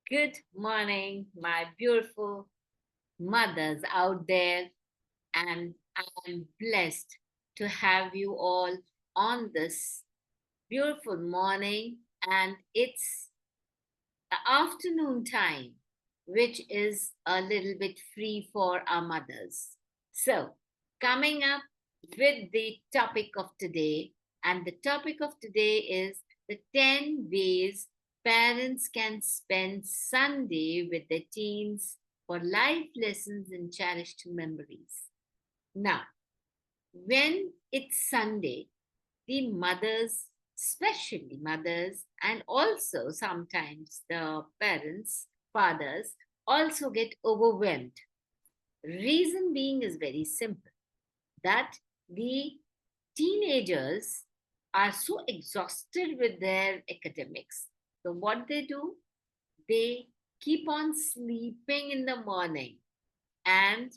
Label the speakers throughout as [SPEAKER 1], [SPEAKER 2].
[SPEAKER 1] Good morning, my beautiful mothers out there, and I'm blessed to have you all on this beautiful morning. And it's the afternoon time, which is a little bit free for our mothers. So, coming up with the topic of today, and the topic of today is the 10 ways parents can spend Sunday with their teens for life lessons and cherished memories. Now, when it's Sunday, the mothers, especially mothers, and also sometimes the parents, fathers, also get overwhelmed. Reason being is very simple that the teenagers are so exhausted with their academics. So, what they do, they keep on sleeping in the morning. And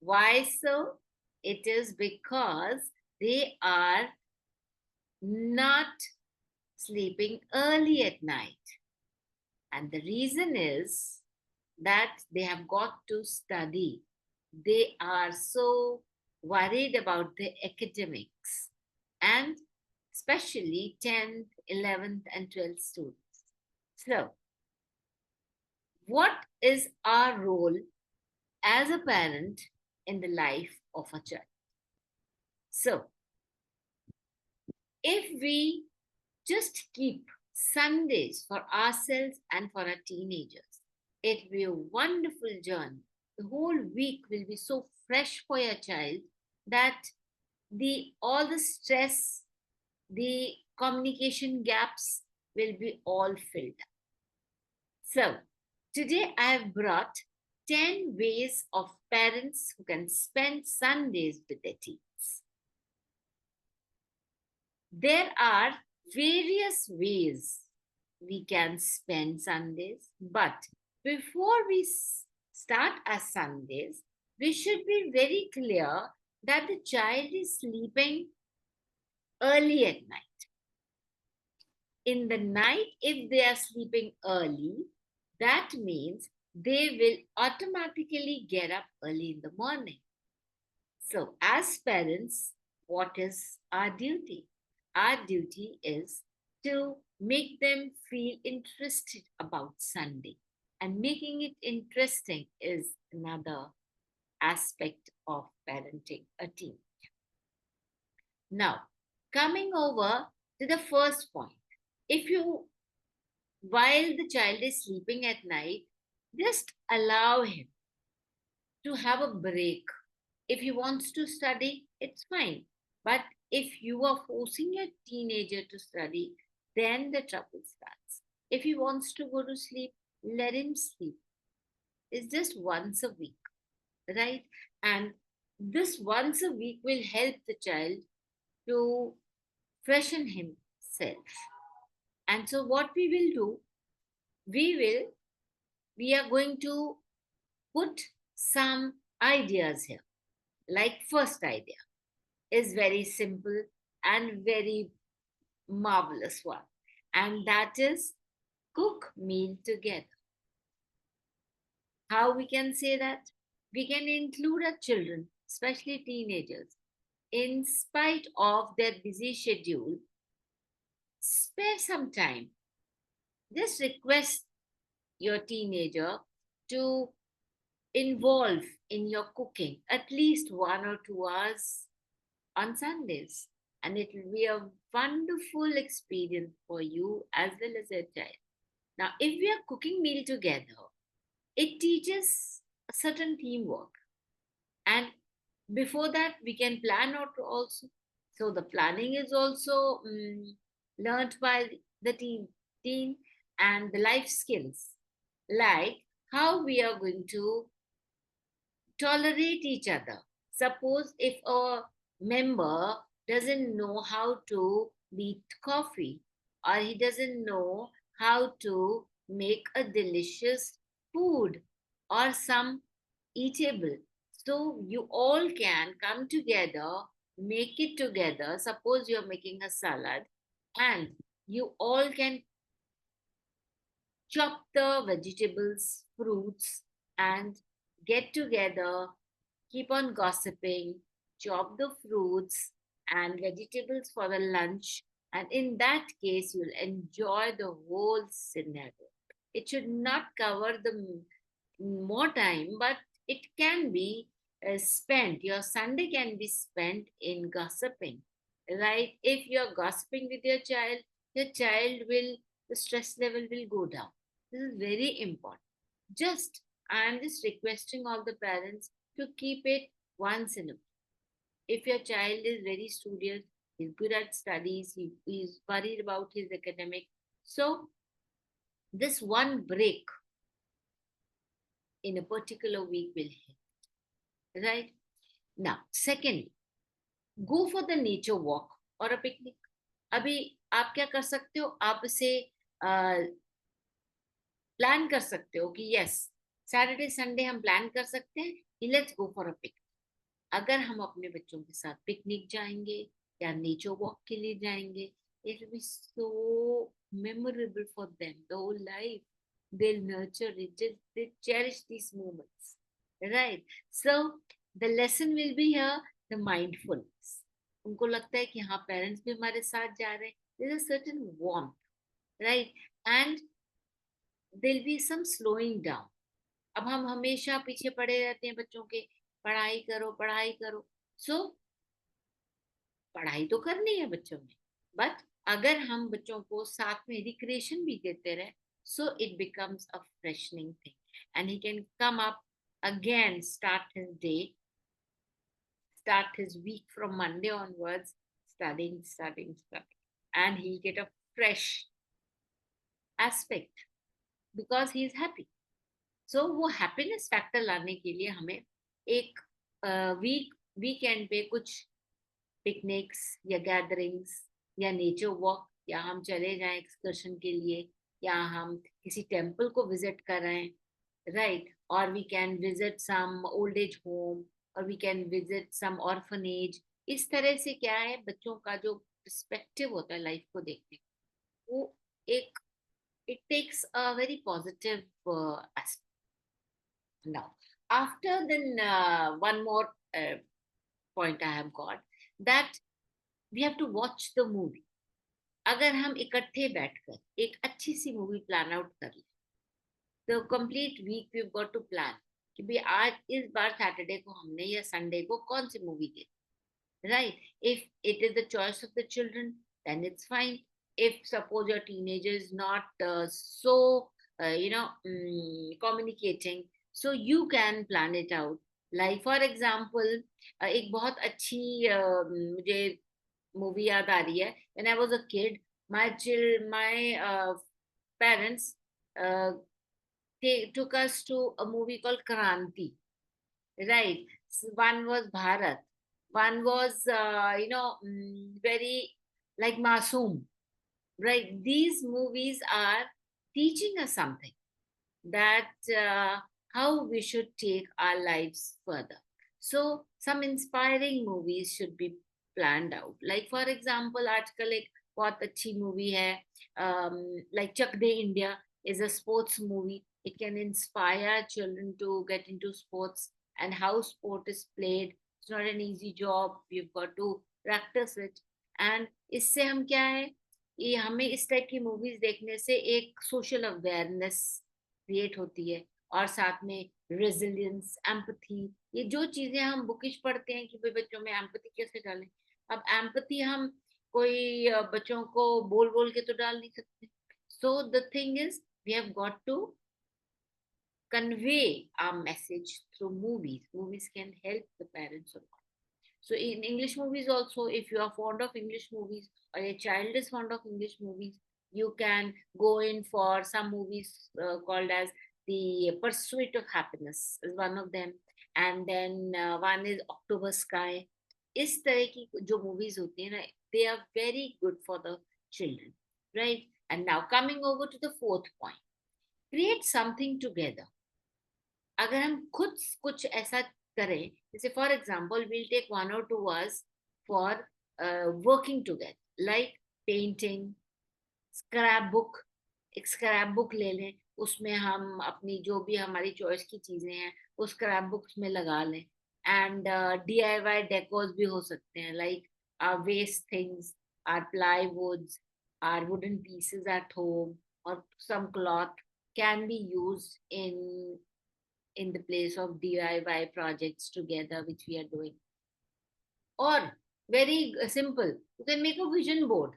[SPEAKER 1] why so? It is because they are not sleeping early at night. And the reason is that they have got to study. They are so worried about the academics and especially 10th, 11th, and 12th students. So, what is our role as a parent in the life of a child? So, if we just keep Sundays for ourselves and for our teenagers, it will be a wonderful journey. The whole week will be so fresh for your child that the all the stress, the communication gaps will be all filled up. So today I have brought 10 ways of parents who can spend Sundays with their teens. There are various ways we can spend Sundays, but before we start our Sundays, we should be very clear that the child is sleeping early at night. In the night, if they are sleeping early, that means they will automatically get up early in the morning. So, as parents, what is our duty? Our duty is to make them feel interested about Sunday. And making it interesting is another aspect of parenting a teen. Now, coming over to the first point. If you, while the child is sleeping at night, just allow him to have a break. If he wants to study, it's fine. But if you are forcing your teenager to study, then the trouble starts. If he wants to go to sleep, let him sleep. It's just once a week, right? And this once a week will help the child to freshen himself. And so, what we will do, we will, we are going to put some ideas here. Like, first idea is very simple and very marvelous one, and that is cook meal together. How we can say that? We can include our children, especially teenagers, in spite of their busy schedule. Spare some time. Just request your teenager to involve in your cooking at least 1 or 2 hours on Sundays. And it will be a wonderful experience for you as well as your child. Now, if we are cooking meal together, it teaches a certain teamwork. And before that, we can plan out also. So the planning is also learned by the teen and the life skills, like how we are going to tolerate each other. Suppose if a member doesn't know how to beat coffee or he doesn't know how to make a delicious food or some eatable. So you all can come together, make it together. Suppose you're making a salad and you all can chop the vegetables, fruits, and get together, keep on gossiping, chop the fruits and vegetables for the lunch. And in that case, you'll enjoy the whole scenario. It should not cover the more time, but it can be spent. Your Sunday can be spent in gossiping, right? If you're gossiping with your child will, the stress level will go down. This is very important. Just, I'm just requesting all the parents to keep it once in a while. If your child is very studious, he's good at studies, he's worried about his academic. So this one break in a particular week will help, right? Now, secondly, go for the nature walk or a picnic. अभी आप क्या कर सकते हो, आप इसे plan कर सकते हो कि यस, सैटरडे संडे हम प्लान कर सकते हैं कि let's go for a picnic. अगर हम अपने बच्चों के साथ पिकनिक जाएंगे या नेचर वॉक के लिए जाएंगे, it will be so memorable for them the whole life. They'll nurture it, just they cherish these moments, right? So the lesson will be here, the mindfulness. उनको लगता है कि हाँ, पेरेंट्स भी हमारे साथ जा रहे हैं. There's a certain warmth, right? And there'll be some slowing down. अब हम हमेशा पीछे पड़े रहते हैं बच्चों के, पढ़ाई करो पढ़ाई करो. सो पढ़ाई तो करनी है बच्चों ने, बट अगर हम बच्चों को साथ में रिक्रिएशन भी देते रहे, so it becomes a freshening thing and he can come up again, start his day, start his week from Monday onwards, studying, and he'll get a fresh aspect because he is happy. So वो happiness factor लाने के लिए हमें एक weekend पे कुछ picnics या gatherings या नेचर वॉक, या हम चले जाएं एक्सकर्शन के लिए, या हम किसी टेम्पल को विजिट कर रहे हैं, राइट? और we can visit some old age home, और we can visit some orphanage. इस तरह से क्या है, बच्चों का जो पर्सपेक्टिव होता है लाइफ को देखने का, वो एक, it takes a very positive aspect. Now, after then, one more point I have got, that we have to watch the movie. अगर हम इकट्ठे बैठकर एक अच्छी सी मूवी प्लान आउट कर ले, the complete week we've got to plan कि भाई आज इस बार सैटरडे को हमने या संडे को कौन सी मूवी देखी, right? If it is the choice of the children, then it's fine. If suppose your teenager is not so communicating, so you can plan it out. Like for example, एक बहुत अच्छी मुझे movie याद आ रही है. When I was a kid, my parents they took us to a movie called Kranti, right? One was Bharat, one was very like Masoom, right? These movies are teaching us something, that how we should take our lives further. So some inspiring movies should be planned out. Like for example, आजकल एक बहुत अच्छी movie है, like Chak De India is a sports movie. It can inspire children to get into sports and how sport is played. It's not an easy job. You've got to practice it. And इससे हम क्या है, ये हमें इस type की movies देखने से एक सोशल अवेयरनेस क्रिएट होती है, और साथ में रेजिलियंस, एम्पथी, ये जो चीजें हम बुकिश पढ़ते हैं कि भाई बच्चों में एम्पथी कैसे डालें. अब एम्पथी हम कोई बच्चों को बोल बोल के तो डाल नहीं सकते. So the thing is, we have got to convey our message through movies. Movies can help the parents a lot. So in English movies also, if you are fond of English movies or your child is fond of English movies, you can go in for some movies called as The Pursuit of Happiness is one of them. And then one is October Sky. इस तरह की जो movies होती है ना, they are very good for the children, right? And now coming over to the fourth point, create something together. अगर हम खुद कुछ ऐसा करें, जैसे for example will take 1 or 2 hours for working together, like painting, scrap book. एक scrap book ले लें, उसमें हम अपनी जो भी हमारी चॉइस की चीजें हैं वो स्क्रैप बुक्स में लगा लें. एंड DIY डेकोर्स भी हो सकते हैं, like our waste things, our plywoods, our wooden pieces at home, or some cloth can be used in the place of DIY projects together, which we are doing. Or very simple, you can make a vision board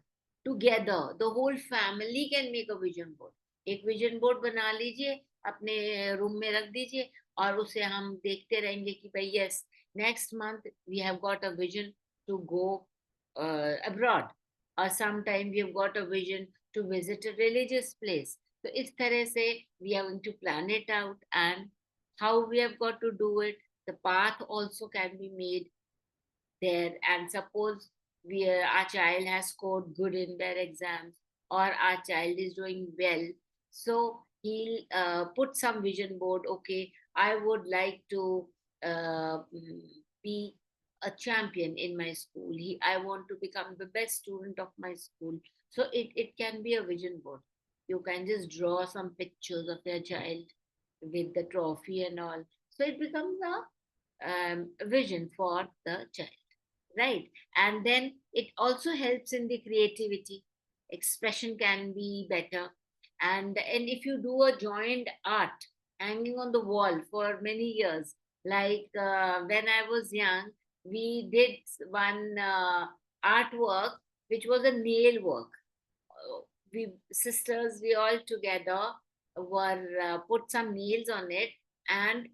[SPEAKER 1] together. The whole family can make a vision board. एक vision board बना लीजिए, अपने room में रख दीजिए, और उसे हम देखते रहेंगे कि भाई yes, next month we have got a vision to go abroad, or sometime we have got a vision to visit a religious place. So इस तरह से we are going to plan it out, and how we have got to do it. The path also can be made there. And suppose our child has scored good in their exams, or our child is doing well, so he'll put some vision board. Okay, I would like to be a champion in my school. I want to become the best student of my school. So it can be a vision board. You can just draw some pictures of your child with the trophy and all, so it becomes a vision for the child, right? And then it also helps in the creativity. Expression can be better. And if you do a joined art hanging on the wall for many years, like when I was young, we did one artwork which was a nail work. We sisters, we all together were put some nails on it, and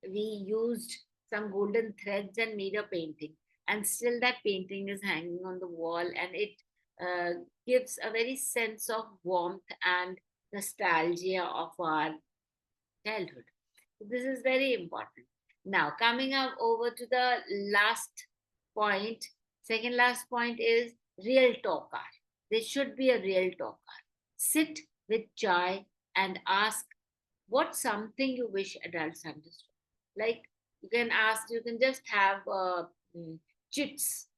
[SPEAKER 1] we used some golden threads and made a painting. And still that painting is hanging on the wall, and it gives a very sense of warmth and nostalgia of our childhood. So this is very important. Now, coming up over to the last point, second last point is real talker. There should be a real talker. Sit with chai and ask what's something you wish adults understood. Like you can ask, you can just have chits,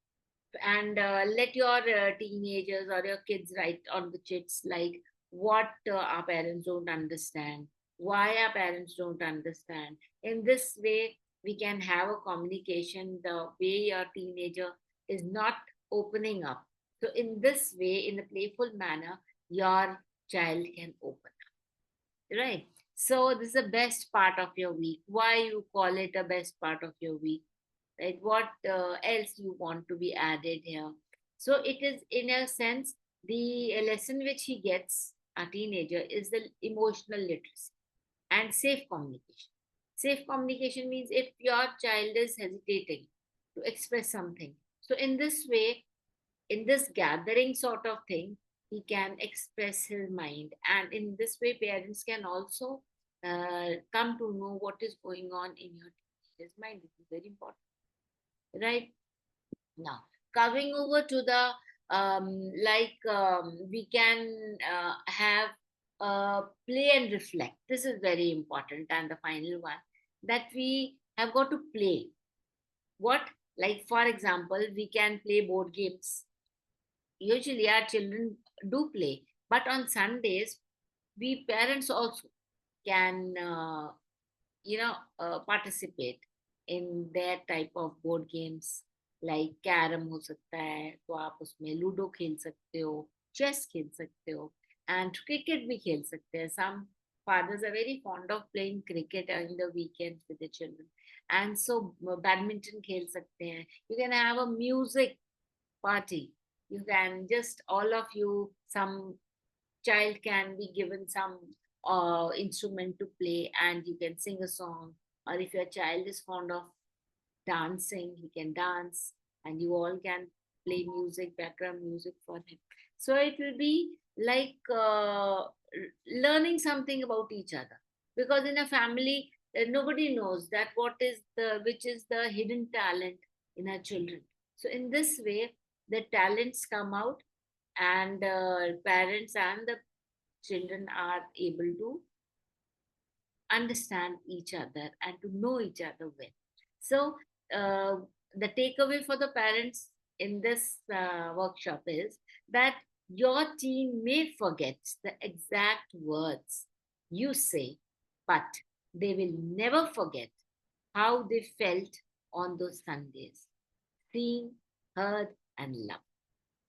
[SPEAKER 1] and let your teenagers or your kids write on the chits like what our parents don't understand, why our parents don't understand. In this way we can have a communication the way your teenager is not opening up. So in this way, in a playful manner, your child can open up, right? So this is the best part of your week. Why you call it a best part of your week, right? What else you want to be added here? So it is, in a sense, the lesson which he gets, a teenager, is the emotional literacy and safe communication. Safe communication means if your child is hesitating to express something, so in this way, in this gathering sort of thing, he can express his mind, and in this way parents can also come to know what is going on in your teenager's mind. This is very important, right? Now, coming over to the we can have play and reflect. This is very important. And the final one, that we have got to play. What? Like, for example, we can play board games. Usually, our children do play, but on Sundays, we parents also can participate in their type of board games. Like carrom हो सकता है, तो आप उसमें ludo खेल सकते हो, chess खेल सकते हो, एंड क्रिकेट भी खेल सकते हैं. Some fathers are very fond of playing cricket in the weekends with the children, and so badminton खेल सकते हैं. You can have a music party. You can just, all of you, some child can be given some instrument to play, and you can sing a song. Or if your child is fond of dancing, he can dance, and you all can play music, background music for him. So it will be like learning something about each other, because in a family nobody knows that what is the which is the hidden talent in our children. So in this way the talents come out, and parents and the children are able to understand each other and to know each other well. So, uh, the takeaway for the parents in this workshop is that your teen may forget the exact words, you say, but they will never forget how they felt on those Sundays, seen, heard, and loved.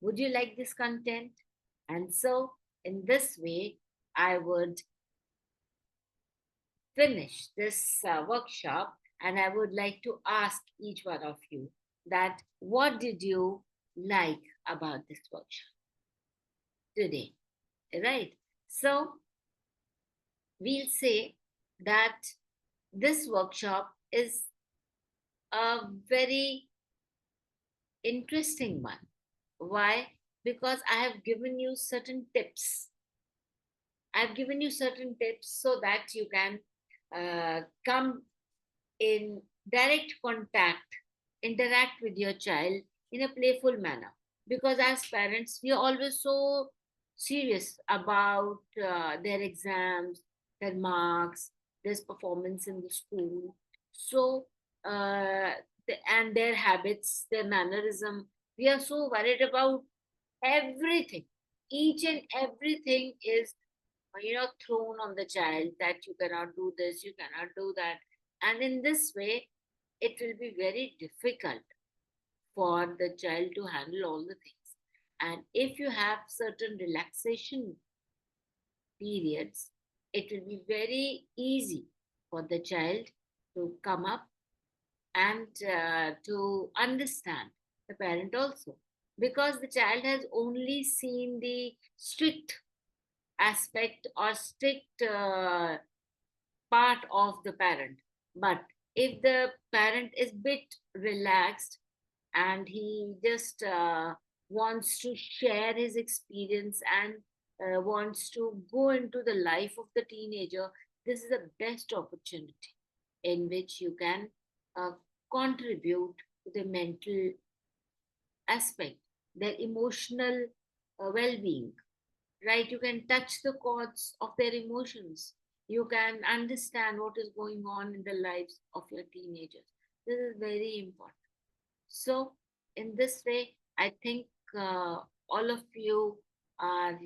[SPEAKER 1] Would you like this content? And so, in this way, I would finish this workshop, and I would like to ask each one of you that what did you like about this workshop today? Right? So, we'll say that this workshop is a very interesting one. Why? Because I have given you certain tips. I've given you certain tips so that you can come in direct contact, interact with your child in a playful manner. Because as parents, we are always so serious about their exams, their marks, their performance in the school. So, and their habits, their mannerism. We are so worried about everything. Each and everything is thrown on the child that you cannot do this, you cannot do that, and in this way it will be very difficult for the child to handle all the things. And if you have certain relaxation periods, it will be very easy for the child to come up and to understand the parent also, because the child has only seen the strict aspect or strict part of the parent. But if the parent is bit relaxed and he just wants to share his experience and wants to go into the life of the teenager, this is the best opportunity in which you can uh, contribute to the mental aspect, their emotional well-being, right? You can touch the chords of their emotions. You can understand what is going on in the lives of your teenagers. This is very important. So, in this way, I think all of you are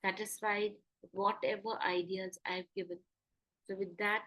[SPEAKER 1] satisfied with whatever ideas I've given. So, with that,